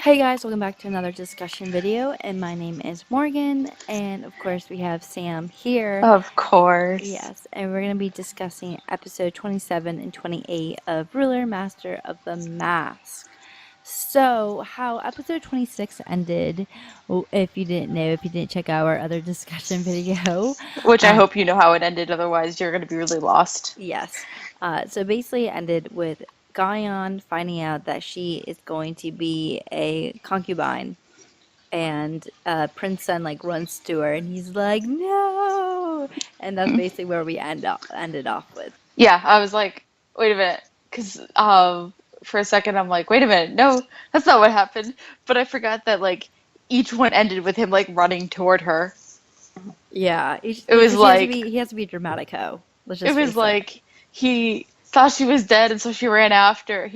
Hey guys, welcome back to another discussion video, and my name is Morgan, and of course we have Sam here. Of course. Yes, and we're going to be discussing episode 27 and 28 of Ruler Master of the Mask. So, how episode 26 ended, if you didn't know, if you didn't check out our other discussion video, Which I um, hope you know how it ended, otherwise you're going to be really lost. yes. So basically it ended with Guyon finding out that she is going to be a concubine, and Prince Sun like runs to her and he's like, no, and that's basically where we ended off with. Yeah, I was like, wait a minute. Because for a second, I'm like, wait a minute. No, that's not what happened. But I forgot that, like, each one ended with him, like, running toward her. Yeah, It was because like, he has to be dramatico. Let's it just was face it. like he thought she was dead, and so he ran after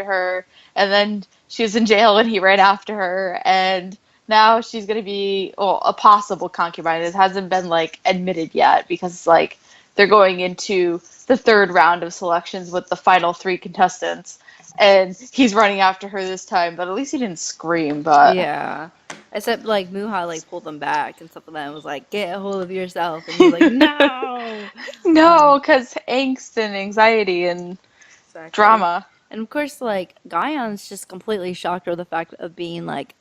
her, and then she was in jail, and he ran after her, and now she's gonna be, well, a possible concubine. It hasn't been like admitted yet because like they're going into the third round of selections with the final three contestants, and he's running after her this time, but at least he didn't scream. But Yeah. Except like Muha like pulled them back and stuff like that and was like, get a hold of yourself, and he's like, no. no, because angst and anxiety and Exactly. drama. And of course, like Guyon's just completely shocked over the fact of being like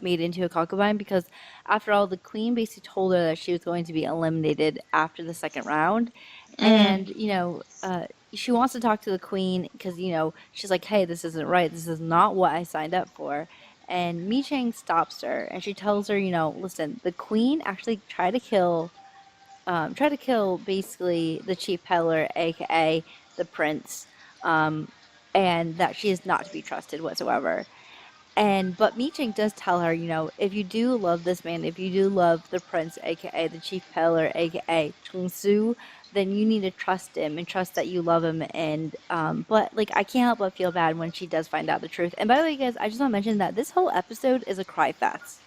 made into a concubine, because after all, the queen basically told her that she was going to be eliminated after the second round, Mm. and she wants to talk to the queen because she's like, hey, this isn't right. This is not what I signed up for. And Mi Chang stops her and she tells her, listen, the queen actually tried to kill basically the chief peddler, aka the prince, um, and that she is not to be trusted whatsoever. And but Meeching does tell her, if you do love this man, if you do love the prince, aka the chief peddler, aka Chung Su, then you need to trust him and trust that you love him. And but like I can't help but feel bad when she does find out the truth. And by the way, guys, I just want to mention that this whole episode is a cry fest.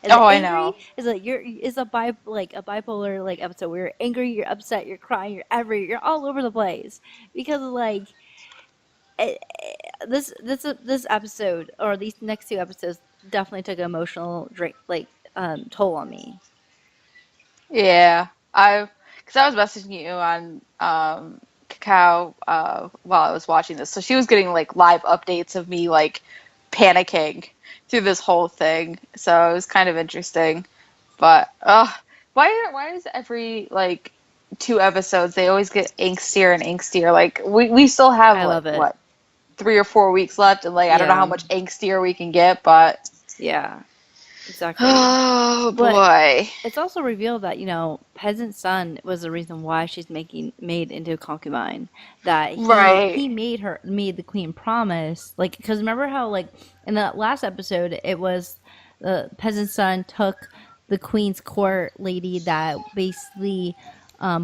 Is it Oh, I angry? know. Is a bipolar like episode where you're angry, you're upset, you're crying, you're all over the place because like this episode or these next two episodes definitely took an emotional drink toll on me. Yeah, because I was messaging you on Kakao while I was watching this, so she was getting like live updates of me like panicking through this whole thing. So it was kind of interesting. But why is every like two episodes they always get angstier and angstier? Like we still have I like love it. what 3 or 4 weeks left, and like I don't know how Yeah, much angstier we can get, but yeah, exactly. oh But boy, it's also revealed that peasant son was the reason why she's making made into a concubine. That he right. made the queen promise, like, because remember how like in the last episode it was the peasant son took the queen's court lady that basically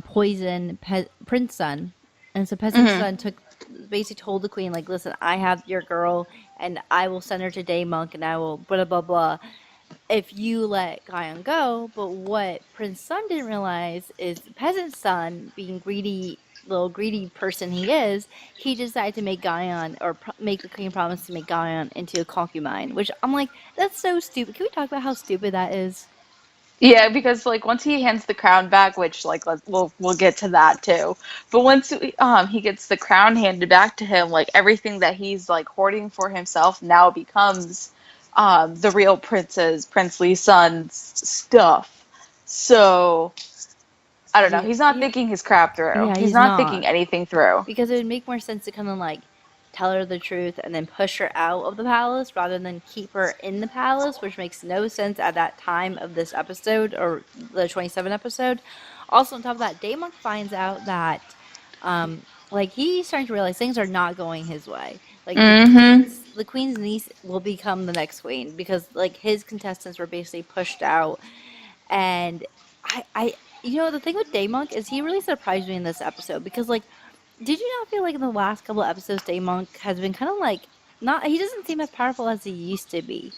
poisoned prince son, and so peasant Hmm. son took basically told the queen like, listen, I have your girl and I will send her to Day Monk and I will blah blah blah if you let Guyon go. But what Prince Sun didn't realize is the peasant's son, being greedy, little greedy person he is, he decided to make Guyon or make the queen promise to make Guyon into a concubine. Which I'm like, that's so stupid. Can we talk about how stupid that is? Yeah, because like once he hands the crown back, which like we'll get to that too. But once he gets the crown handed back to him, like everything that he's like hoarding for himself now becomes the real Prince Lee's son's stuff. So I don't know. Yeah, He's not yeah, thinking his crap through. yeah. He's He's not thinking not. anything through. Because it would make more sense to kind of like tell her the truth and then push her out of the palace rather than keep her in the palace, which makes no sense at that time of this episode or the 27 episode. Also, on top of that, Daemon finds out that like he's starting to realize things are not going his way. Like Mm-hmm. the queen's niece will become the next queen because like his contestants were basically pushed out. And I the thing with Daemon is he really surprised me in this episode because like did you not feel like in the last couple of episodes, Damonk has been kind of like not? He doesn't seem as powerful as he used to be.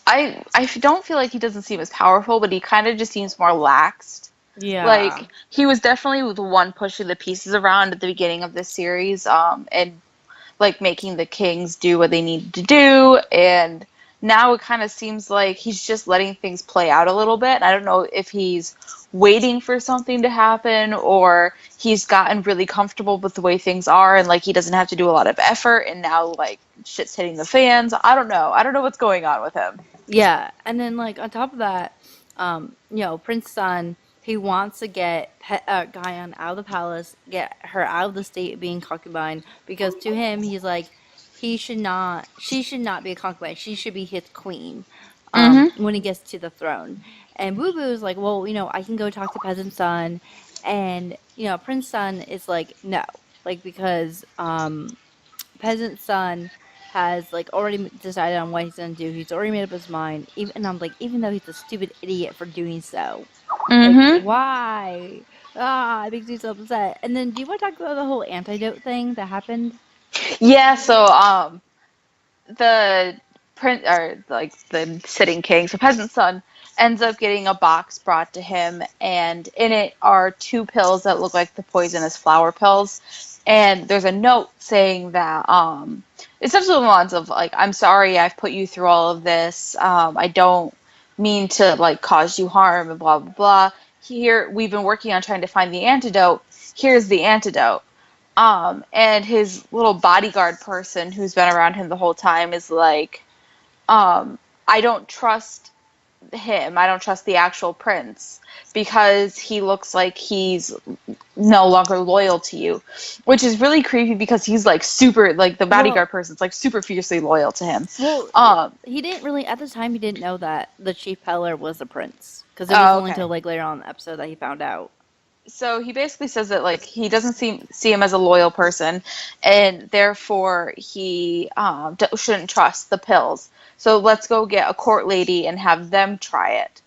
I don't feel like he doesn't seem as powerful, but he kind of just seems more laxed. Yeah. Like he was definitely the one pushing the pieces around at the beginning of this series, and like making the kings do what they need to do, and now it kind of seems like he's just letting things play out a little bit. I don't know if he's waiting for something to happen or he's gotten really comfortable with the way things are and like he doesn't have to do a lot of effort and now like shit's hitting the fans. I don't know. I don't know what's going on with him. Yeah, and then like on top of that, Prince Sun, he wants to get Guyan out of the palace, get her out of the state of being concubine, because to him he's like she should not be a concubine. She should be his queen. Mm-hmm. When he gets to the throne, and Boo Boo is like, well, I can go talk to Peasant Son, and Prince Sun is like, no, like because Peasant Son has like already decided on what he's gonna do. He's already made up his mind. Even and I'm like, even though he's a stupid idiot for doing so, like Mm-hmm. why? Ah, it makes me so upset. And then, do you want to talk about the whole antidote thing that happened? Yeah, so the prince or like the sitting king, so peasant son, ends up getting a box brought to him, and in it are two pills that look like the poisonous flower pills. And there's a note saying that essentially the ones of like, I'm sorry I've put you through all of this. I don't mean to like cause you harm and blah blah blah. Here we've been working on trying to find the antidote. Here's the antidote. And his little bodyguard person who's been around him the whole time is like, I don't trust him. I don't trust the actual prince because he looks like he's no longer loyal to you, which is really creepy because he's like super, like the Well, bodyguard person's like super fiercely loyal to him. well, Um, he didn't really at the time. He didn't know that the chief peddler was the prince because it oh, wasn't until okay. like later on in the episode that he found out. So he basically says that like he doesn't see him as a loyal person, and therefore he shouldn't trust the pills. So let's go get a court lady and have them try it.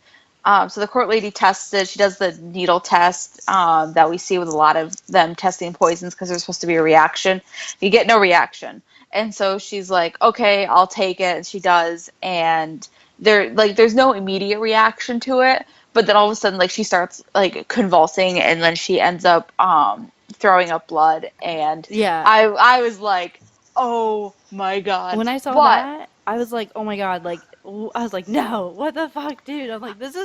So the court lady tests it. She does the needle test that we see with a lot of them testing poisons because there's supposed to be a reaction. You get no reaction, and so she's like, "Okay, I'll take it," and she does, and there's no immediate reaction to it, but then all of a sudden like she starts like convulsing and then she ends up throwing up blood, and Yeah, I was like, oh my god, when I saw what? that, I was like, "Oh my God!" Like, I was like, "No, what the fuck, dude?" I'm like, this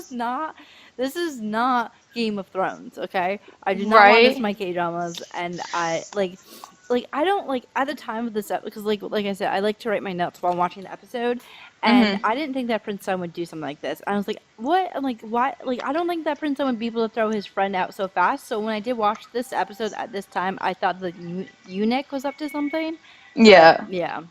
is not Game of Thrones, okay? I do not want this in Right. my K dramas, and I don't like at the time of this episode because, like I said, I like to write my notes while watching the episode, and Hmm. I didn't think that Prince Sun would do something like this. I was like, "What?" I'm like, "Why?" Like, I don't think that Prince Sun would be able to throw his friend out so fast. So when I did watch this episode at this time, I thought the eunuch was up to something, but Yeah. yeah.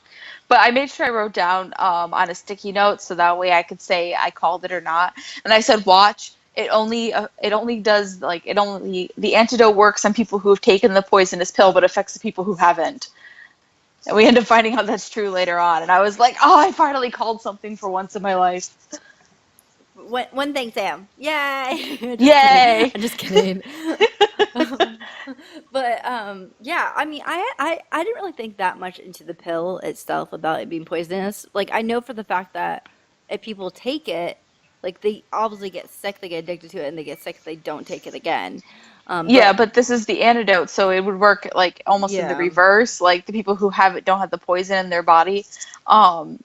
But I made sure I wrote down on a sticky note so that way I could say I called it or not. And I said, watch. It only does like it only the antidote works on people who have taken the poisonous pill, but affects the people who haven't. And we end up finding out that's true later on. And I was like, oh, I finally called something for once in my life. One thing, Sam. Yay! Just kidding. Yay! I'm just kidding. um, but yeah. I mean, I didn't really think that much into the pill itself about it being poisonous. Like, I know for the fact that if people take it, like they obviously get sick, they get addicted to it, and they get sick if they don't take it again. Yeah, But but this is the antidote, so it would work like almost in the yeah, reverse. Like the people who have it don't have the poison in their body. Um,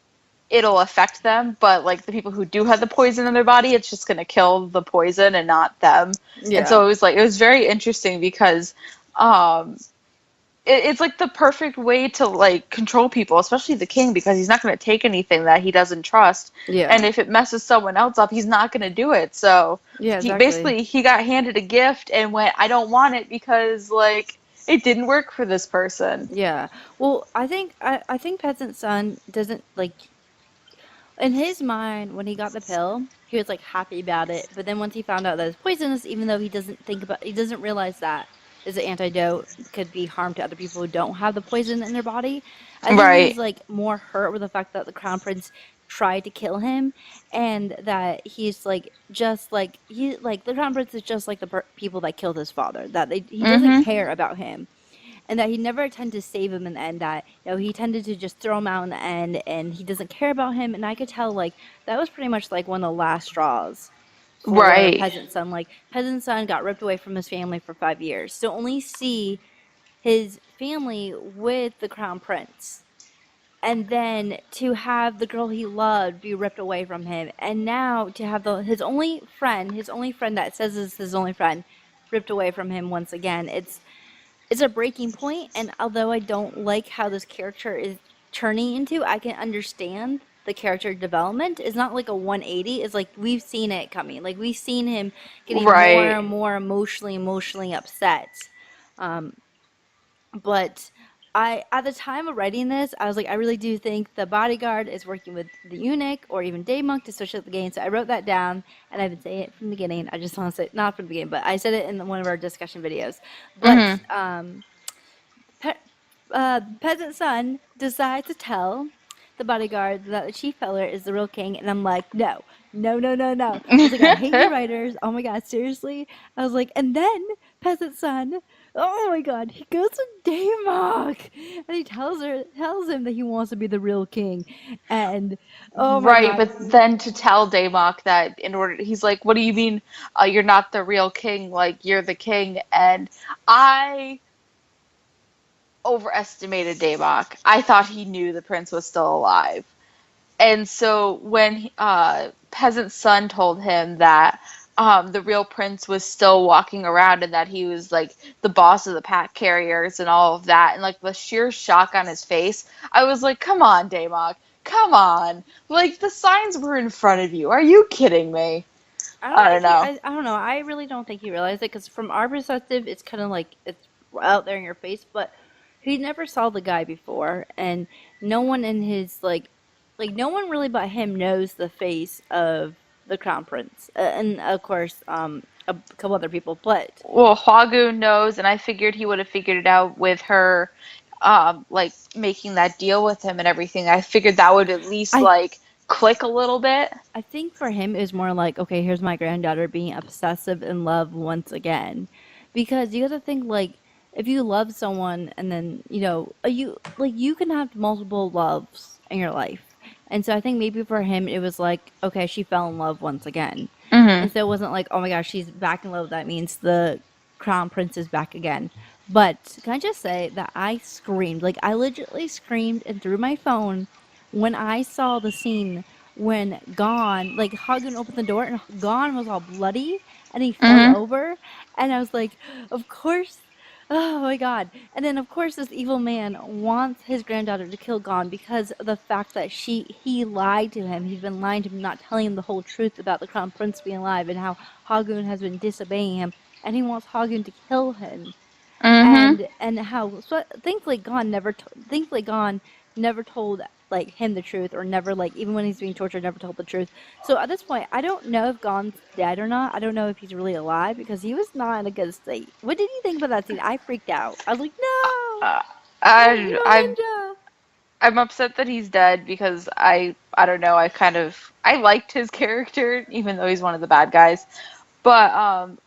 it'll affect them, but like the people who do have the poison in their body, it's just gonna kill the poison and not them. And yeah. so it was very interesting because um it's like the perfect way to like control people, especially the king, because he's not gonna take anything that he doesn't trust. And Yeah. if it messes someone else up, he's not gonna do it. So Yeah, he exactly. basically he got handed a gift and went, I don't want it because like it didn't work for this person. Yeah. Well, I think Peasant Son doesn't like in his mind when he got the pill, he was like happy about it. But then once he found out that it's poisonous, even though he doesn't realize that is an antidote could be harm to other people who don't have the poison in their body. I think he's Right. like more hurt with the fact that the crown prince tried to kill him, and that he's like just like he like the crown prince is just like the people that killed his father. He doesn't Mm-hmm. care about him, and that he never intended to save him in the end, that he tended to just throw him out in the end, and he doesn't care about him. And I could tell like that was pretty much like one of the last straws for Right. Peasant Son. Like Peasant Son got ripped away from his family for 5 years, to only see his family with the crown prince. And then to have the girl he loved be ripped away from him, and now to have his only friend that says is his only friend, ripped away from him once again. It's a breaking point, and although I don't like how this character is turning into, I can understand the character development. It's not like a 180. It's like we've seen it coming. Like we've seen him getting more Right. and more emotionally upset. Um, but I, at the time of writing this, I was like, I really do think the bodyguard is working with the eunuch or even Daemon to switch up the game. So I wrote that down, and I've been saying it from the beginning. I just want to say, not from the beginning, but I said it in one of our discussion videos. But Mhm. Pe peasant son decides to tell the bodyguard that the chief feller is the real king, and I'm like, no, no, no, no, no. I was like, I hate you writers. Oh my god, seriously. I was like, and then peasant son, oh my god, he goes to Daymok, and he tells him that he wants to be the real king, and oh my Right, god, but then to tell Daymok that in order, he's like, "What do you mean? You're not the real king? Like you're the king?" And I overestimated Daymok. I thought he knew the prince was still alive. And so when peasant's son told him that the real prince was still walking around and that he was like the boss of the pack carriers and all of that, and like the sheer shock on his face, I was like, "Come on, Daymok, come on! Like the signs were in front of you. Are you kidding me?" I don't I don't think know. I don't know. I really don't think he realized it because from our perspective, it's kind of like it's out there in your face. But he never saw the guy before, and no one in his like no one really but him knows the face of the crown prince, and of course, a couple other people. But Well, Hwagun knows, and I figured he would have figured it out with her, like making that deal with him and everything. I figured that would at least I like click a little bit. I think for him it was more like, okay, here's my granddaughter being obsessive in love once again. Because you got to think like if you love someone and then, you like you can have multiple loves in your life. And so I think maybe for him it was like, okay, she fell in love once again. Hmm. And so it wasn't like, oh my gosh, she's back in love. That means the crown prince is back again. But can I just say that I screamed, like I legitimately screamed and threw my phone when I saw the scene when Gon, like Hagen opened the door and Gon was all bloody and he fell Hmm. over. And I was like, of course. Oh my god. And then of course this evil man wants his granddaughter to kill Gon because of the fact that he lied to him. He's been lying to him, not telling him the whole truth about the crown prince being alive and how Hagun has been disobeying him. And he wants Hagun to kill him Hmm. and how so thankfully Gon never told like him the truth or never like even when he's being tortured never told the truth. So at this point I don't know if Gon's dead or not. I don't know if he's really alive because he was not in a good state. What did you think about that scene? I freaked out. I was like, no, Uh, my I evil I'm ninja. I'm upset that he's dead because I don't know, I liked his character even though he's one of the bad guys. But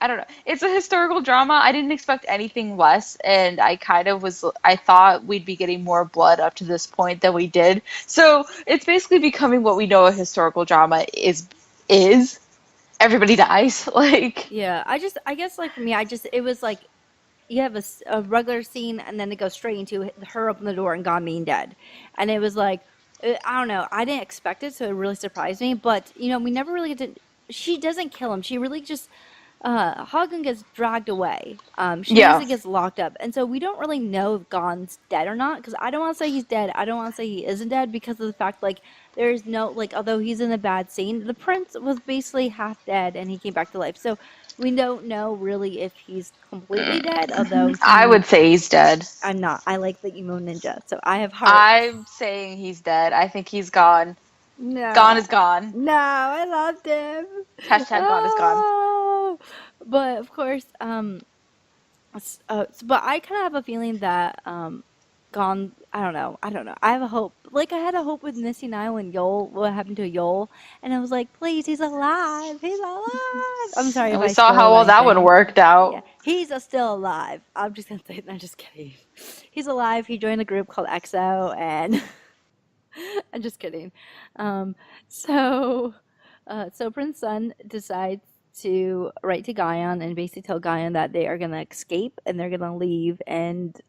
I don't know. It's a historical drama. I didn't expect anything less, and I thought we'd be getting more blood up to this point than we did. So it's basically becoming what we know a historical drama is. Everybody dies. Like, Yeah, I guess like for me it was like you have a regular scene and then it goes straight into her opening the door and Gon being dead. And it was like, I don't know. I didn't expect it, so it really surprised me. But, we never really get to. She doesn't kill him. She really just. Hagen gets dragged away. She yeah. basically gets locked up. And so we don't really know if Gon's dead or not because I don't want to say he's dead. I don't want to say he isn't dead because of the fact, like, there's no, like, although he's in a bad scene, the prince was basically half dead and he came back to life. So we don't know really if he's completely dead, although I would say he's dead. I'm not. I like the emo ninja, so I have heart. I'm saying he's dead. I think he's gone. Gone No, is gone. no, I loved him. Hashtag gone is gone. Oh, but of course, but I kind of have a feeling that gone. I don't know. I have a hope. Like I had a hope with Missy Nile and Yol. What happened to Yol? And I was like, please, he's alive. He's alive. I'm sorry And if we I saw how spoil well that one anything. worked Yeah, out. he's still alive. I'm just gonna say. I'm just kidding. He's alive. He joined a group called EXO, and I'm just kidding. Um, so, so Prince Sun decides. to write to Guyon and basically tell Guyon that they are gonna escape and they're gonna leave and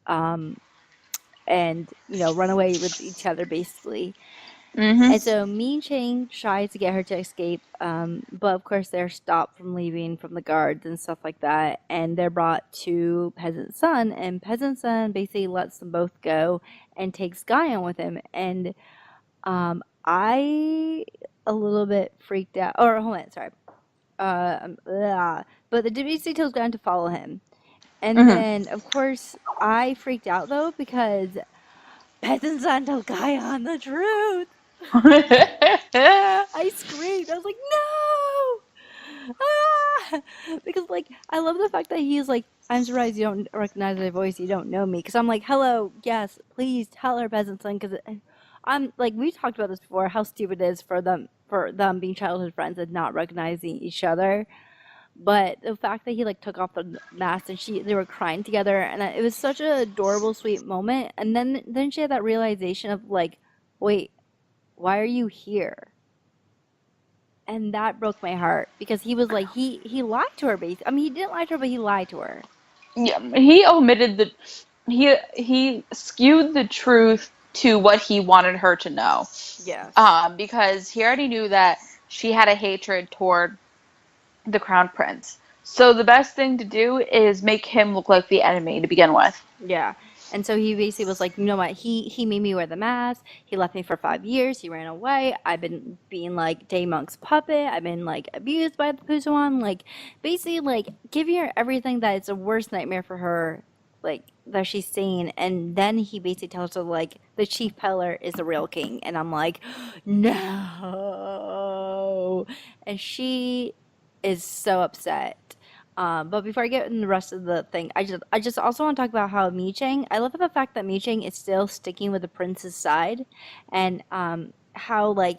run away with each other basically. And Mm-hmm. so Mean Chang tries to get her to escape, but of course they're stopped from leaving from the guards and stuff like that. And they're brought to Peasant Son, and Peasant Son basically lets them both go and takes Guyon with him. And I a little bit freaked out. Or hold on, sorry. But the basically tells Guyon to follow him. And Mm-hmm. then, of course, I freaked out though because Peasant Son told Guyon the truth. I screamed. I was like, no! Ah! Because, like, I love the fact that he's like, I'm surprised you don't recognize my voice. You don't know me. Because I'm like, hello, yes, please tell her, peasant son. Because I'm like, we talked about this before, how stupid it is for them being childhood friends and not recognizing each other. But the fact that he like took off the mask and they were crying together, and it was such an adorable, sweet moment. And then she had that realization of like, wait, why are you here? And that broke my heart because he was like he lied to her basically. I mean, he didn't lie to her, but he lied to her. Yeah, he omitted the he skewed the truth to what he wanted her to know. Yes. Because he already knew that she had a hatred toward the crown prince. So the best thing to do is make him look like the enemy to begin with. Yeah. And so he basically was like, you know what? He made me wear the mask. He left me for 5 years. He ran away. I've been being like Monk's puppet. I've been like abused by the Puzuan. Like basically like giving her everything that is a worst nightmare for her, like that she's seen. And then he basically tells her like the chief peddler is the real king. And I'm like, no. And she is so upset. But before I get in the rest of the thing, I just also want to talk about how Mi Chang. I love the fact that Mi Chang is still sticking with the prince's side, and how like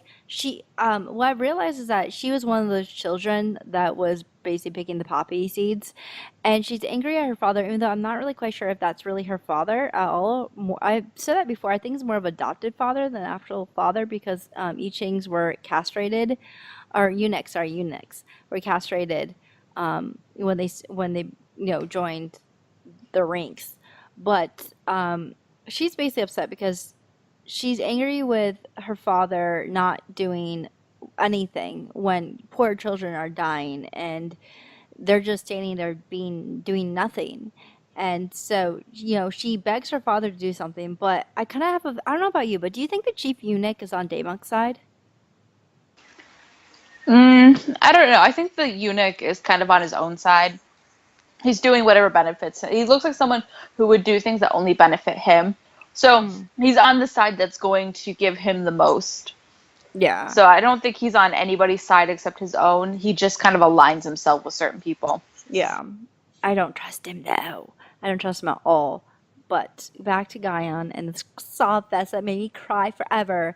what I realized is that she was one of those children that was basically picking the poppy seeds, and she's angry at her father, even though I'm not really quite sure if that's really her father at all. I said that before. I think it's more of adopted father than actual father because I Changs were castrated, or eunuchs, sorry, eunuchs were castrated when they joined the ranks. But she's basically upset because she's angry with her father not doing anything when poor children are dying and they're just standing there being doing nothing. And so, she begs her father to do something, but I kind of I don't know about you, but do you think the chief eunuch is on Daemonk's side? I don't know. I think the eunuch is kind of on his own side. He's doing whatever benefits him. He looks like someone who would do things that only benefit him. So Mm, he's on the side that's going to give him the most. yeah. So I don't think he's on anybody's side except his own. He just kind of aligns himself with certain people. Yeah. I don't trust him though. I don't trust him at all. But back to Guyon and this sob fest that made me cry forever.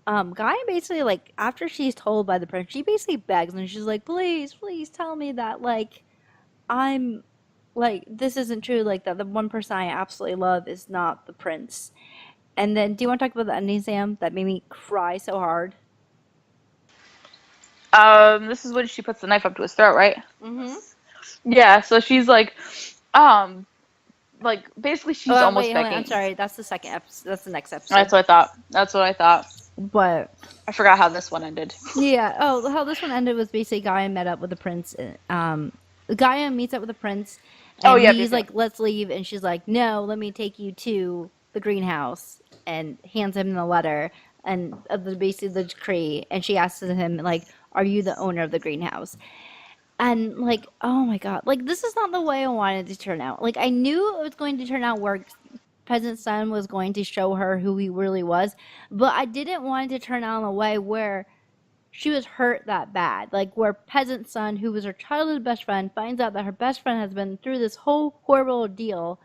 Guyon basically like after she's told by the prince, she basically begs and she's like, please, please tell me that like I'm like this isn't true, like that the one person I absolutely love is not the prince. And then do you want to talk about the ending, Sam, that made me cry so hard? This is when she puts the knife up to his throat, right? Mm-hmm. Yeah, so she's um, like basically she's Oh, almost wait, hold on. I'm begging. sorry. That's the second episode. That's the next episode. That's what I thought. That's what I thought. But I forgot how this one ended. yeah. Oh, how this one ended was basically Gaia met up with the prince. Gaia meets up with the prince, Oh, and yep, he's yep, yep. like, "Let's leave," and she's like, "No, let me take you to the greenhouse," and hands him the letter and of the basically the decree, and she asks him like, "Are you the owner of the greenhouse?" And like, oh my god, like this is not the way I wanted to turn out. Like I knew it was going to turn out where Peasant Son was going to show her who he really was, but I didn't want it to turn out in a way where she was hurt that bad. Like where Peasant Son, who was her childhood best friend, finds out that her best friend has been through this whole horrible ordeal,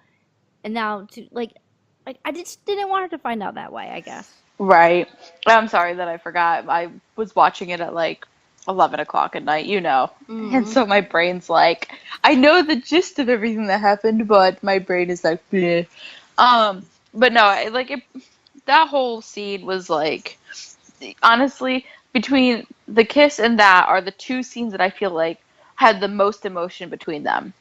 and now to like I just didn't want her to find out that way. I guess. Right. I'm sorry that I forgot. I was watching it at like 11 o'clock at night, you know. And Mm. so my brain's like, I know the gist of everything that happened, but my brain is like, bleh. But no, that whole scene was like, honestly, between the kiss and that are the two scenes that I feel like had the most emotion between them.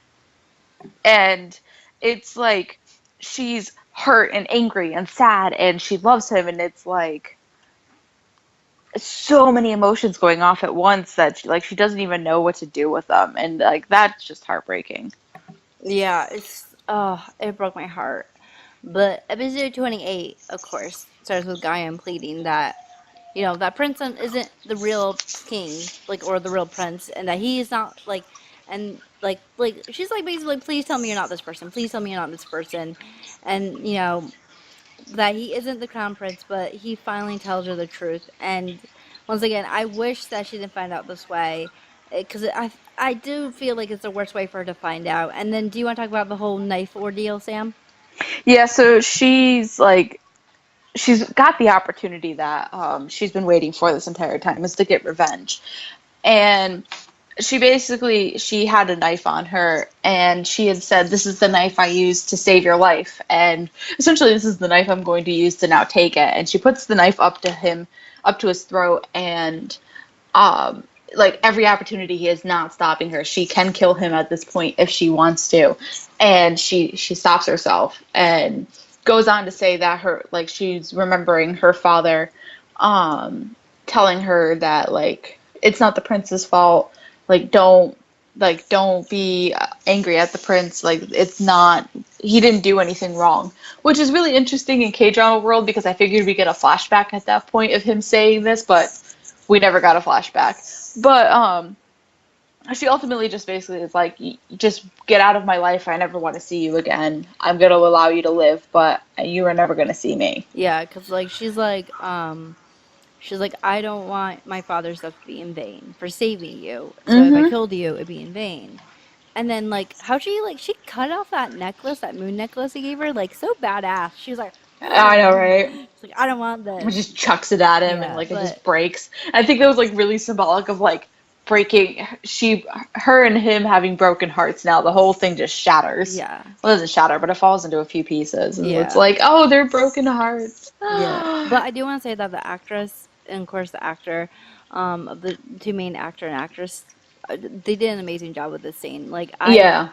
And it's like she's hurt and angry and sad and she loves him, and it's like so many emotions going off at once that she doesn't even know what to do with them, and like that's just heartbreaking. Yeah, it broke my heart. But episode 28, of course, starts with Guyan pleading that, that Prince isn't the real king, like, or the real prince, and that he is not, like, and, she's, like, basically, please tell me you're not this person. Please tell me you're not this person. And, that he isn't the crown prince, but he finally tells her the truth. And once again, I wish that she didn't find out this way, because I do feel like it's the worst way for her to find out. And then, do you want to talk about the whole knife ordeal, Sam? Yeah, so she's got the opportunity that she's been waiting for this entire time, is to get revenge. And she had a knife on her, and she had said, this is the knife I used to save your life, and essentially this is the knife I'm going to use to now take it. And she puts the knife up to his throat, and um like every opportunity, he is not stopping her. She can kill him at this point if she wants to. And she stops herself and goes on to say that her like she's remembering her father um telling her that like it's not the prince's fault. Like don't be angry at the prince. Like it's not, he didn't do anything wrong, which is really interesting in K-drama world, because I figured we get a flashback at that point of him saying this, but we never got a flashback. But she ultimately just basically is like, just get out of my life. I never want to see you again. I'm going to allow you to live, but you are never going to see me. Yeah, because, like, she's like, I don't want my father's stuff to be in vain for saving you. So if I Mm-hmm. killed you, it'd be in vain. And then, like, how she cut off that necklace, that moon necklace he gave her, like, so badass. She was like, I know, right? she's like, I don't want It this. just chucks it at him, and Yeah, like it but just breaks. I think that was like really symbolic of like breaking, her and him having broken hearts. Now the whole thing just shatters. yeah, Well, it doesn't shatter, but it falls into a few pieces, and it's yeah, like, oh, they're broken hearts. yeah. But I do want to say that the actress, and of course the actor, of the two main actor and actress, they did an amazing job with this scene. Yeah.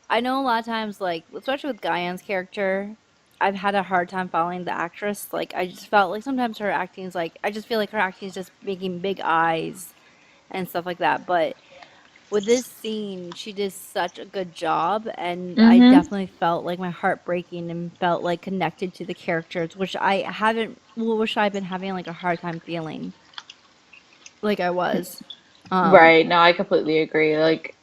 I know a lot of times, like, especially with Guyan's character, I've had a hard time following the actress. Like, I just felt like sometimes her acting is like, I just feel like her acting is just making big eyes and stuff like that. But with this scene, she did such a good job, and I Mm-hmm. definitely felt like my heart breaking and felt like connected to the characters, which I haven't, well, which I've been having like a hard time feeling like I was. Um, Right. No, I completely agree. Like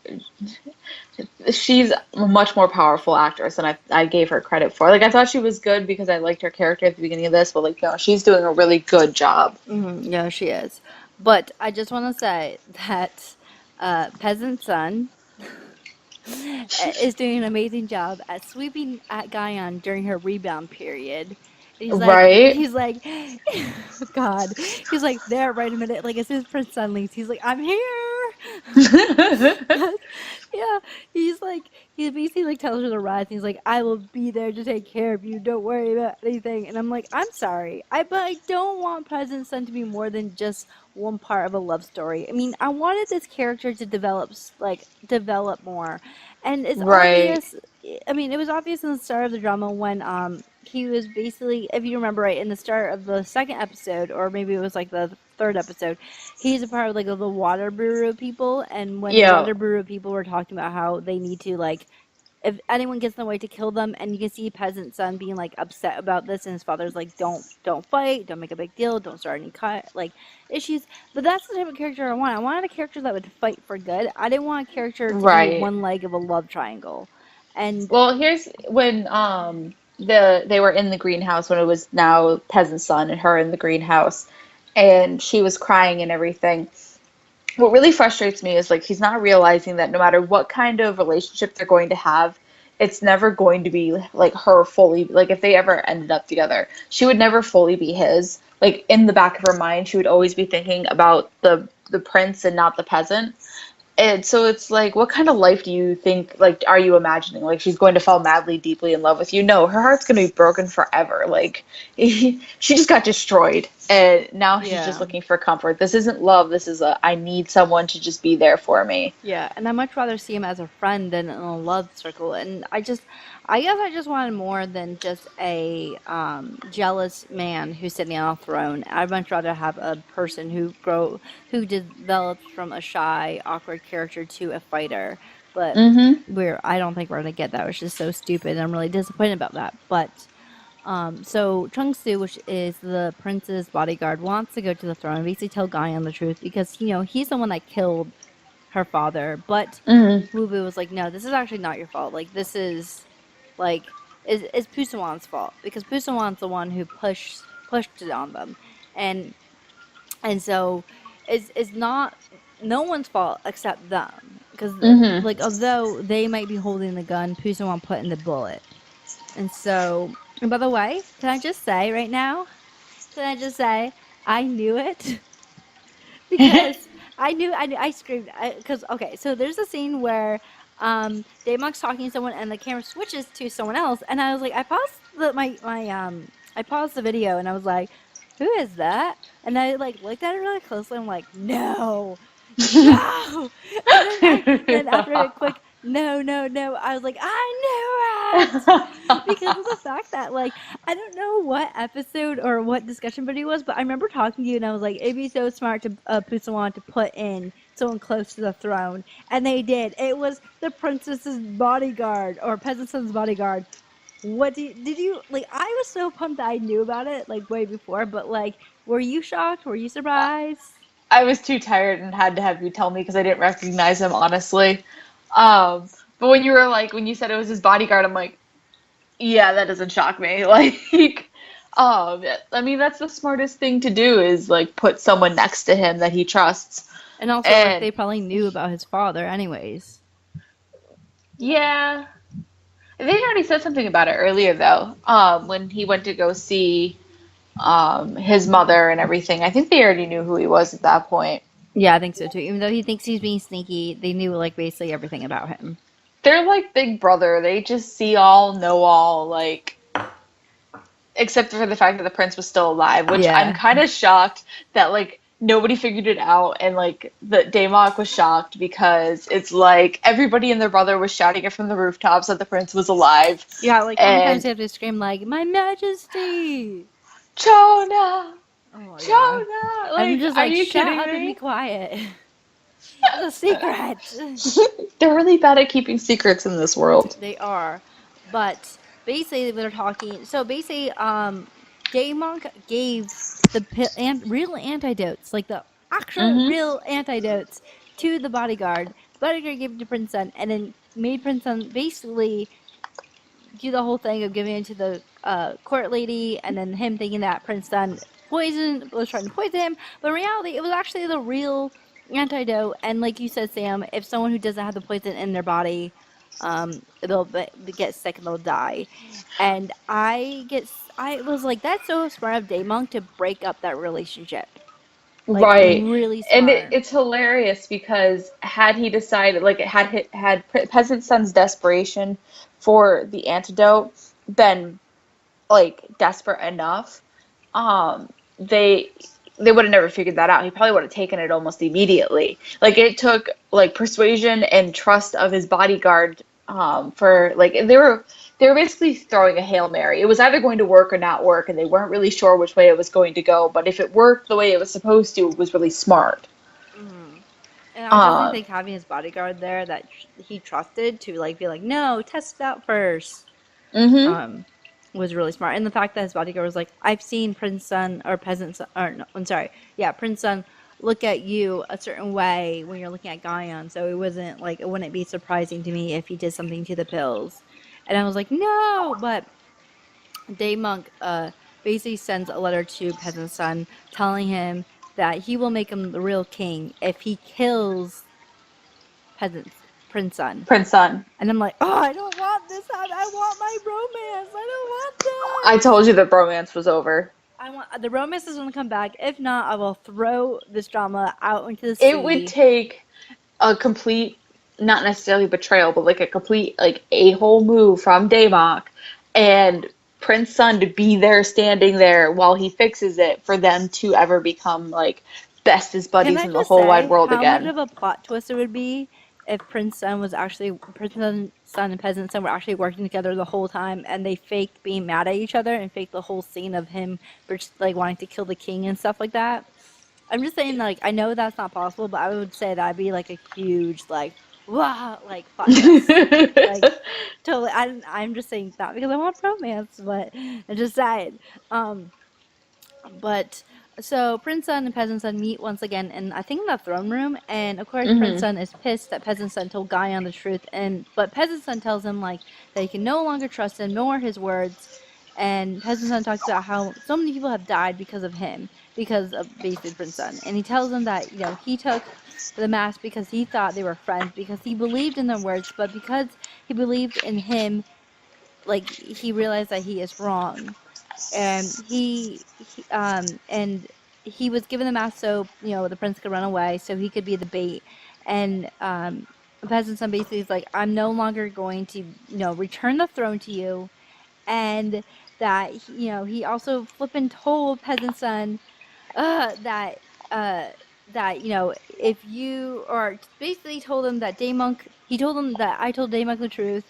she's a much more powerful actress than I gave her credit for. Like I thought she was good because I liked her character at the beginning of this, but like no, she's doing a really good job. yeah, she is. But I just want to say that Peasant Son is doing an amazing job at sweeping at Guyan during her rebound period. And Right? he's like, God, he's like, there, right a minute. Like, as soon as Prince Sun leaves, he's like, I'm here. Yeah, he's like, he basically like tells her to rise. And he's like, I will be there to take care of you. Don't worry about anything. And I'm like, I'm sorry, but I don't want President Sun to be more than just one part of a love story. I mean, I wanted this character to develop more, and it's Right. obvious. I mean, it was obvious in the start of the drama when he was basically, if you remember right, in the start of the second episode, or maybe it was like the third episode, he's a part of like of the water bureau people, and when the Yeah. water bureau people were talking about how they need to like, if anyone gets in the way, to kill them. And you can see Peasant Son being like upset about this, and his father's like, don't fight, don't make a big deal, don't start any like issues. But that's the type of character I want. I wanted a character that would fight for good. I didn't want a character to be Right. one leg of a love triangle. And Well, here's when they were in the greenhouse, when it was now Peasant's son and her in the greenhouse, and she was crying and everything. What really frustrates me is like he's not realizing that no matter what kind of relationship they're going to have, it's never going to be like her fully, like if they ever ended up together, she would never fully be his. Like in the back of her mind, she would always be thinking about the prince and not the peasant. And so it's like, what kind of life do you think, like, are you imagining? Like, she's going to fall madly, deeply in love with you? No, her heart's going to be broken forever. Like, she just got destroyed, and now she's just Yeah. looking for comfort. This isn't love. This is I need someone to just be there for me. Yeah, and I much rather see him as a friend than in a love circle. And I guess I just wanted more than just a jealous man who's sitting on a throne. I'd much rather have a person who develops from a shy, awkward character to a fighter. But Mm-hmm. I don't think we're gonna get that, which is so stupid. And I'm really disappointed about that. But so Chung Su, which is the prince's bodyguard, wants to go to the throne and basically tell Guyan the truth because he's the one that killed her father. But Mm-hmm. Wu Bu was like, no, this is actually not your fault. Like this is like is Pusawan's fault because Pusawan's the one who pushed it on them, and so it's not no one's fault except them because Mm-hmm. like although they might be holding the gun, Pusawan put in the bullet, and so. And by the way, can I just say right now? Can I just say I knew it because I screamed because okay, so there's a scene where Damon's talking to someone and the camera switches to someone else, and I was like, I paused the video and I was like, who is that? And I like looked at it really closely. I'm like, no, no, and then after a quick no, no, no, I was like, I knew it because of the fact that like I don't know what episode or what discussion video it was, but I remember talking to you and I was like, it'd be so smart to Pusawan to put in someone close to the throne, and they did. It was the princess's bodyguard or peasant son's bodyguard. Did you like? I was so pumped that I knew about it like way before, but like, were you shocked? Were you surprised? I was too tired and had to have you tell me because I didn't recognize him, honestly. But when you were like, when you said it was his bodyguard, I'm like, yeah, that doesn't shock me. Like, I mean, that's the smartest thing to do is like put someone next to him that he trusts. And also, like, And they probably knew about his father, anyways. yeah, they already said something about it earlier though. When he went to go see his mother and everything, I think they already knew who he was at that point. Yeah, I think so too. Even though he thinks he's being sneaky, they knew like basically everything about him. They're like Big Brother. They just see all, know all, like except for the fact that the prince was still alive, which I'm Yeah. kind of shocked that like nobody figured it out, and like the Daymok was shocked because it's like everybody and their brother was shouting it from the rooftops that the prince was alive, Yeah, like how many times and they have to scream like "My Majesty"? Chona, Oh my god! Chona, I'm like, just are like, you shut kidding up and be me? quiet. It's a secret. They're really bad at keeping secrets in this world. They are, but basically they're talking. So basically, Daemonk gave real antidotes, like the actual Hmm. real antidotes, to the bodyguard. The bodyguard gave it to Prince Sun, and then made Prince Sun basically do the whole thing of giving it to the court lady, and then him thinking that Prince Sun was trying to poison him, but in reality, it was actually the real antidote. And like you said, Sam, if someone who doesn't have the poison in their body, they'll get sick and they'll die. And I was like, that's so smart of Daemonk to break up that relationship. Like Right. really And smart. it's hilarious because had he decided, like, had Peasant Son's desperation for the antidote been like desperate enough, um, they they would have never figured that out. He probably would have taken it almost immediately. Like it took like persuasion and trust of his bodyguard for like they were basically throwing a Hail Mary. It was either going to work or not work, and they weren't really sure which way it was going to go. But if it worked the way it was supposed to, it was really smart. Hmm. And I definitely Um, think having his bodyguard there that he trusted to like be like, no, test it out first. hmm. Um, was really smart. And the fact that his bodyguard was like, I've seen Prince Sun or Peasant Sun, or no, I'm sorry, yeah, Prince Sun look at you a certain way when you're looking at Guyon. So it wasn't like, it wouldn't be surprising to me if he did something to the pills. And I was like, no, but Day Monk basically sends a letter to Peasant Sun telling him that he will make him the real king if he kills Peasant Prince Sun. Prince Son. And I'm like, oh, I don't want this. I want my romance. I don't I want this. told you the bromance was over. I want the romance is going to come back. If not, I will throw this drama out into the It would sea. take a complete, not necessarily betrayal, but like a complete like a-hole move from Daemok and Prince Sun to be there standing there while he fixes it for them to ever become like bestest Can buddies I in the just whole wide say world how much again. of a plot twist it would be if Prince Sun and Peasant Sun were actually working together the whole time and they faked being mad at each other and faked the whole scene of him for just, like wanting to kill the king and stuff like that. I'm just saying, like, I know that's not possible, but I would say that'd be like a huge, like, wow, like plot twist. Like, totally. I'm just saying that because I want romance, but I'm just saying. Um, but so Prince Sun and Peasant Sun meet once again, and I think in the throne room. And of course, Prince Hmm. Sun is pissed that Peasant Sun told Guyon the truth, and but Peasant Sun tells him like that he can no longer trust him, nor his words. And Peasant Sun talks about how so many people have died because of him, because of basically Prince Sun. And he tells him that he took the mask because he thought they were friends, because he believed in their words, but because he believed in him, like he realized that he is wrong. And he was given the mask so the prince could run away, so he could be the bait. And the peasant son basically is like, I'm no longer going to return the throne to you. And that he also flippin' told peasant son that uh that if you or basically told him that Damonk he told him that I told Damonk the truth,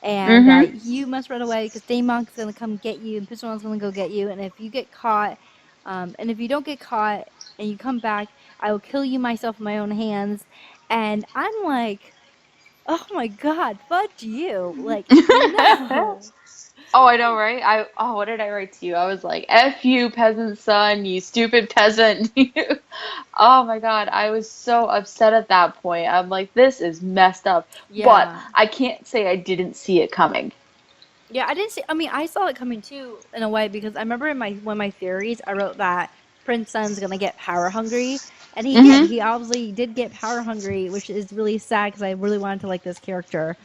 and Hmm. that you must run away because Damonk's gonna come get you and Pistol's gonna go get you, and if you get caught, and if you don't get caught and you come back, I will kill you myself with my own hands. And I'm like, oh my god, fudge you, like, no. Oh, I know, right? What did I write to you? I was like, "F you, peasant son, you stupid peasant." Oh my God, I was so upset at that point. I'm like, this is messed up. But Yeah. I can't say I didn't see it coming. Yeah, I didn't see. I mean, I saw it coming too in a way, because I remember in my one of my theories, I wrote that Prince Sun's gonna get power hungry, and he did. Hmm. He obviously did get power hungry, which is really sad because I really wanted to like this character.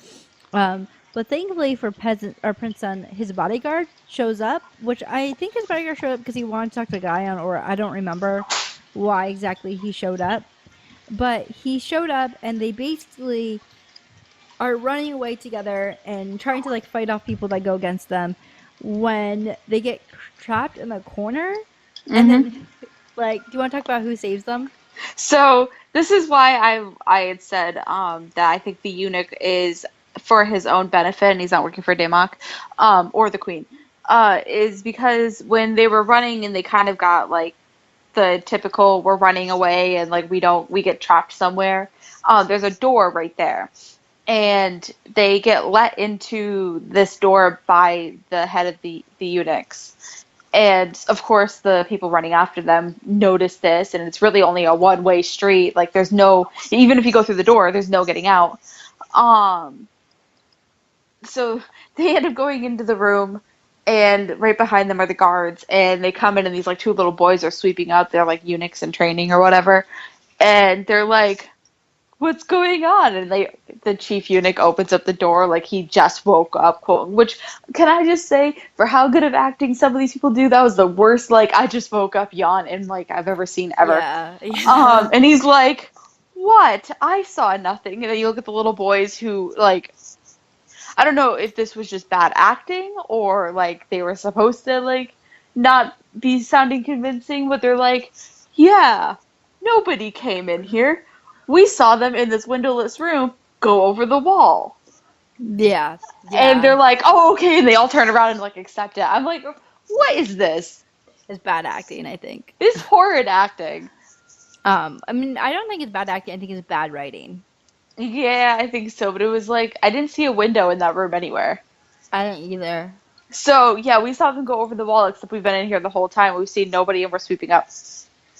But thankfully for Peasant or Prince Sun, his bodyguard shows up, which I think his bodyguard showed up because he wanted to talk to Guyon, or I don't remember why exactly he showed up. But he showed up, and they basically are running away together and trying to like fight off people that go against them, when they get trapped in a corner. And Hmm. then, like, do you want to talk about who saves them? So this is why I had said that I think the eunuch is for his own benefit and he's not working for Daemok or the queen. Is because when they were running and they kind of got like the typical we're running away and like we get trapped somewhere. There's a door right there, and they get let into this door by the head of the eunuchs. And of course, the people running after them notice this, and it's really only a one-way street. Like there's no, even if you go through the door, there's no getting out. Um, so they end up going into the room, and right behind them are the guards, and they come in, and these like two little boys are sweeping up. They're like eunuchs in training or whatever, and they're like, "What's going on?" And the chief eunuch opens up the door like he just woke up. Quote, which can I just say, for how good of acting some of these people do, that was the worst like I just woke up yawn in like I've ever seen ever. Yeah, yeah, And he's like, "What? I saw nothing." And then you look at the little boys who like I don't know if this was just bad acting or like they were supposed to like not be sounding convincing, but they're like, yeah, nobody came in here. We saw them in this windowless room go over the wall. yeah, And yeah. they're like, oh, okay. And they all turn around and like accept it. I'm like, what is this? It's bad acting, I think. This horrid acting. I mean, I don't think it's bad acting. I think it's bad writing. Yeah, I think so. But it was like, I didn't see a window in that room anywhere. I don't either. So, yeah, we saw them go over the wall, except we've been in here the whole time. We've seen nobody and we're sweeping up.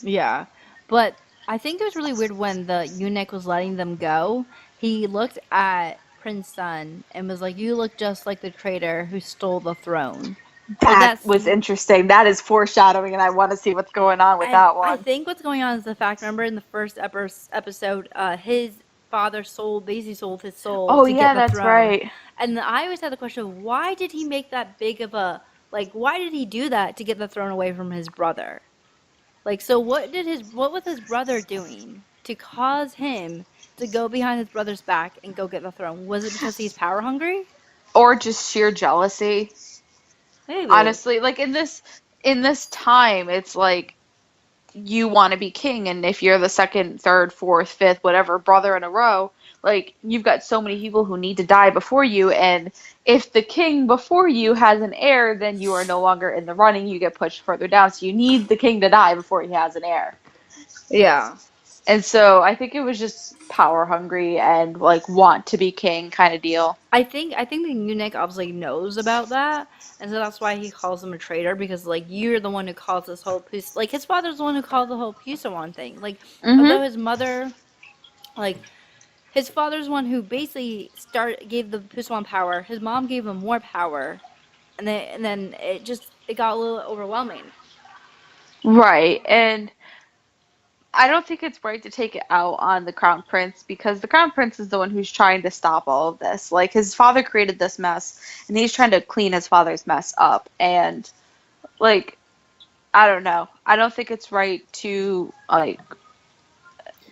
Yeah, but I think it was really weird when the eunuch was letting them go. He looked at Prince Sun and was like, "You look just like the traitor who stole the throne." Like That that's, was interesting. That is foreshadowing, and I want to see what's going on with and that I one. think what's going on is the fact. Remember in the first episode, his father basically sold his soul Oh, to get yeah, the that's throne. right. And I always had the question of why did he make that big of a, like? Why did he do that to get the throne away from his brother? Like, so what was his brother doing to cause him to go behind his brother's back and go get the throne? Was it because he's power hungry? Or just sheer jealousy. Maybe. Honestly, like in this time, it's like you want to be king, and if you're the second, third, fourth, fifth, whatever brother in a row, like you've got so many people who need to die before you, and if the king before you has an heir, then you are no longer in the running, you get pushed further down. So you need the king to die before he has an heir. Yeah. And so I think it was just power hungry and like want to be king kind of deal. I think the eunuch obviously knows about that, and so that's why he calls him a traitor because like you're the one who caused this whole piece. Like his father's the one who caused the whole Pusawan thing. Like Mhm. although his mother, like his father's one who basically gave the Pusawan power. His mom gave him more power, and then it got a little overwhelming. Right. And I don't think it's right to take it out on the Crown Prince because the Crown Prince is the one who's trying to stop all of this. Like his father created this mess and he's trying to clean his father's mess up. And like I don't know. I don't think it's right to like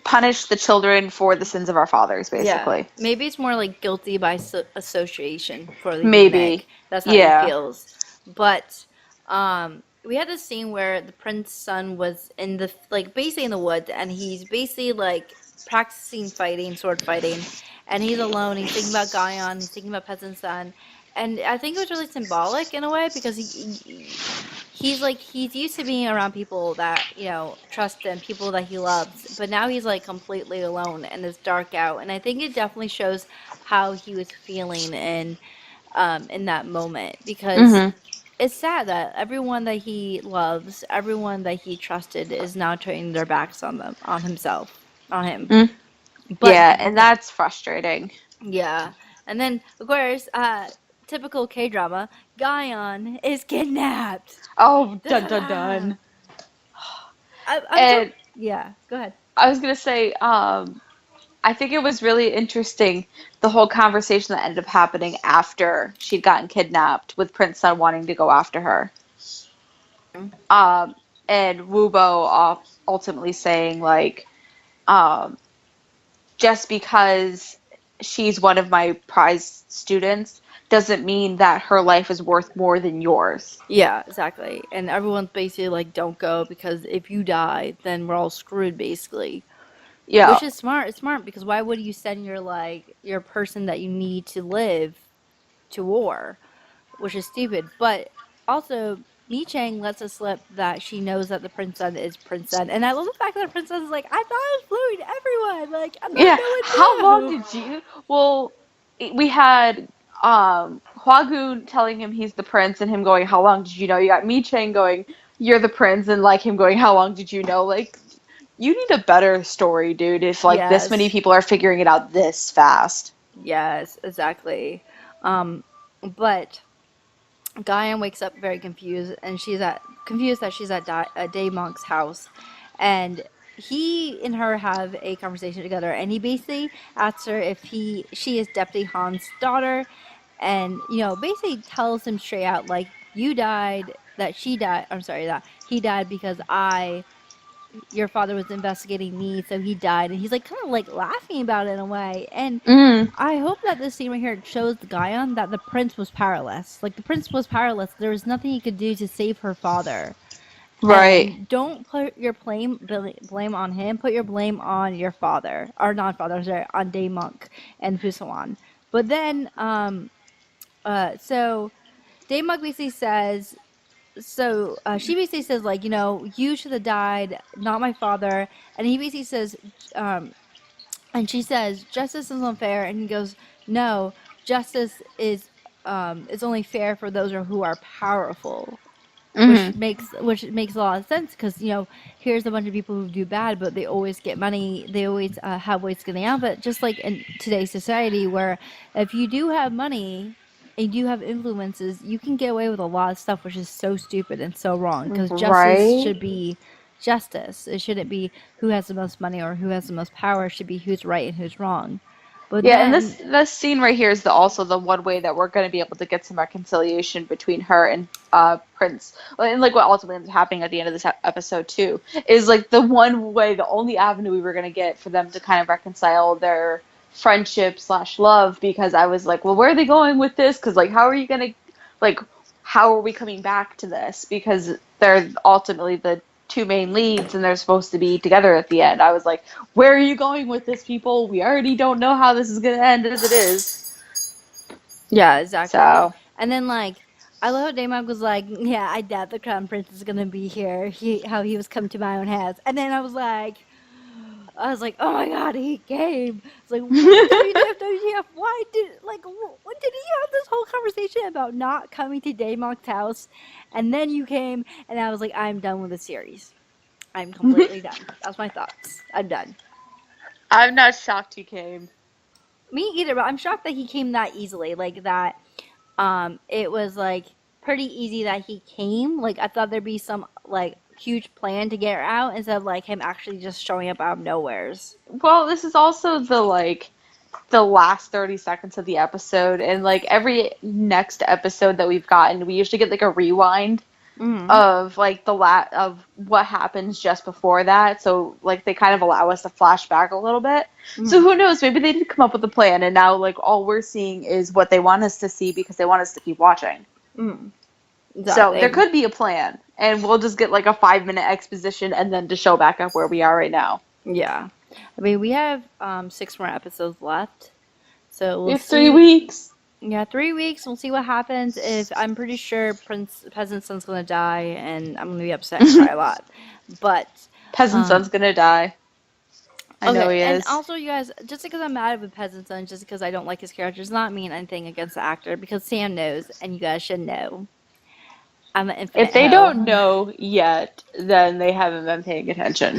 punish the children for the sins of our fathers Yeah, basically. maybe it's more like guilty by association for the eunuch. Maybe. That's how he Yeah. feels. But we had this scene where the prince's son was in the like basically in the woods, and he's basically like practicing fighting, sword fighting, and he's alone. He's thinking about Guyon. He's thinking about peasant son, and I think it was really symbolic in a way because he's like he's used to being around people that trust him, people that he loves, but now he's like completely alone and it's dark out, and I think it definitely shows how he was feeling in that moment because Mhm. it's sad that everyone that he loves, everyone that he trusted is now turning their backs on them, on himself, on him. Mm. But Yeah, and that's frustrating. yeah, and then of course, typical K drama, Guyon is kidnapped. Oh, dun dun Da-da-da. dun. I'm so And yeah. Go ahead. I was gonna say, I think it was really interesting the whole conversation that ended up happening after she'd gotten kidnapped with Prince Sun wanting to go after her. Um, and Wubo ultimately saying like, um, just because she's one of my prize students doesn't mean that her life is worth more than yours. Yeah, exactly. And everyone's basically like, don't go because if you die, then we're all screwed, basically. Yeah. Which is smart. It's smart because why would you send your person that you need to live to war? Which is stupid. But also, Mi Chang lets us slip that she knows that the Prince Sun is Prince Sun. And I love the fact that the Prince Sun is like, I thought I was fluent everyone. Like, I thought Yeah. no How long one knew. did you? Well, we had Hwagun telling him he's the prince and him going, "How long did you know?" You got Mi Chang going, "You're the prince," and like him going, "How long did you know?" Like you need a better story, dude, if like this many Yes. people are figuring it out this fast. Yes, exactly. But Guyan wakes up very confused, and confused that she's at Day Monk's house, and he and her have a conversation together, and he basically asks her if she is Deputy Han's daughter, and basically tells him straight out like you died, that she died. I'm sorry, that he died because your father was investigating me, so he died, and he's like kind of like laughing about it in a way, and Mm, I hope that this scene right here shows the Guyon that the prince was powerless. Like the prince was powerless. There was nothing he could do to save her father. right. And don't put your blame on him. Put your blame on your father, or not father, sorry, on Day Monk and Fusawan. But then, so Day Monk basically says, she basically says like, you should have died, not my father. And he basically says, um, and she says justice is unfair, and he goes, no, justice is only fair for those who are powerful, Mm, which makes a lot of sense because here's a bunch of people who do bad, but they always get money, they always have ways of getting out of it, just like in today's society where if you do have money and you have influences, you can get away with a lot of stuff, which is so stupid and so wrong because justice right. should be justice. It shouldn't be who has the most money or who has the most power. It should be who's right and who's wrong. But Yeah, and then, this scene right here is also the one way that we're going to be able to get some reconciliation between her and Prince, and like what ultimately ends up happening at the end of this episode too, is like the one way, the only avenue we were going to get for them to kind of reconcile their friendship slash love. Because I was like, well, where are they going with this? Because like, how are you going to like, how are we coming back to this? Because they're ultimately the two main leads and they're supposed to be together at the end. I was like, where are you going with this, people? We already don't know how this is going to end as it is. yeah, exactly. So, And then like I love how Daymog was like, yeah, I doubt the crown prince is gonna be here. How he was come to my own house. And then I was like, oh my god, he came. It's like, WTF, WTF, why did, like, what did he have this whole conversation about not coming to Daymog's house? And then you came, and I was like, I'm done with the series. I'm completely done. That's my thoughts. I'm done. I'm not shocked he came. Me either, but I'm shocked that he came that easily. Like, that, it was, like, pretty easy that he came. Like, I thought there'd be some, like, huge plan to get her out instead of, like, him actually just showing up out of nowheres. Well, this is also the last 30 seconds of the episode, and like every next episode that we've gotten, we usually get like a rewind Mm-hmm. of like of what happens just before that. So like they kind of allow us to flash back a little bit. So Mm-hmm. who knows? Maybe they did come up with a plan, and now like all we're seeing is what they want us to see because they want us to keep watching. Mm-hmm. So there Exactly. could be a plan, and we'll just get like a 5 minute exposition, and then to show back up where we are right now. Yeah. I mean, we have 6 more episodes left. So We we'll have three see. weeks. Yeah, 3 weeks. We'll see what happens. If I'm pretty sure Prince Peasant Son's gonna die, and I'm gonna be upset and cry a lot. But Peasant um, Son's gonna die. I know okay. he And is. also, you guys, just because I'm mad with Peasant Son, just because I don't like his character, does not mean anything against the actor. Because Sam knows, and you guys should know. I'm an If infinite they hoe. don't know yet, then they haven't been paying attention.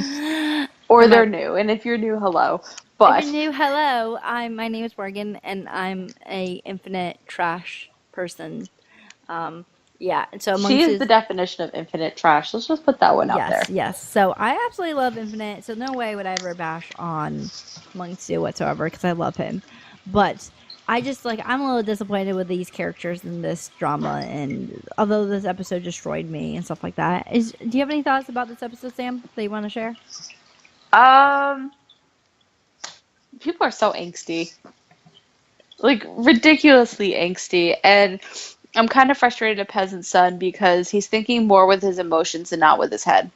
Or And my they're new. And if you're new, hello. If you're But new, hello. My name is Morgan, and I'm a infinite trash person. Um, yeah. And so she amongst is the his, definition of infinite trash. Let's just put that one out yes, there. yes. So I absolutely love Infinite. So no way would I ever bash on Mungsu whatsoever because I love him. But I just like I'm a little disappointed with these characters in this drama, and although this episode destroyed me and stuff like that, do you have any thoughts about this episode, Sam, that you want to share? Um, people are so angsty. Like, ridiculously angsty. And I'm kind of frustrated at Peasant Son because he's thinking more with his emotions and not with his head.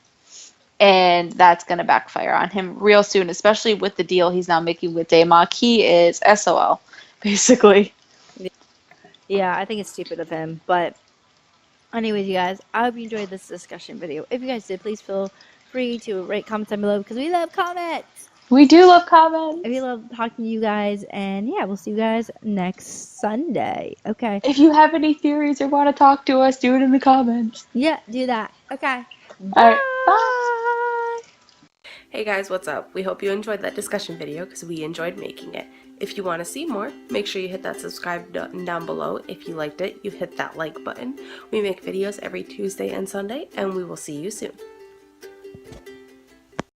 And that's going to backfire on him real soon, especially with the deal he's now making with Daymok. He is SOL, basically. Yeah, I think it's stupid of him, but anyways, you guys, I hope you enjoyed this discussion video. If you guys did, please feel free to rate, comment down below because we love comments. We do love We comments. love talking to you guys, and yeah, we'll see you guys next Sunday. Okay. If you have any theories or want to talk to us, do it in the comments. Yeah, do that. Okay. All right, bye. Bye. Hey guys, what's up? We hope you enjoyed that discussion video because we enjoyed making it. If you want to see more, make sure you hit that subscribe button down below. If you liked it, you hit that like button. We make videos every Tuesday and Sunday, and we will see you soon.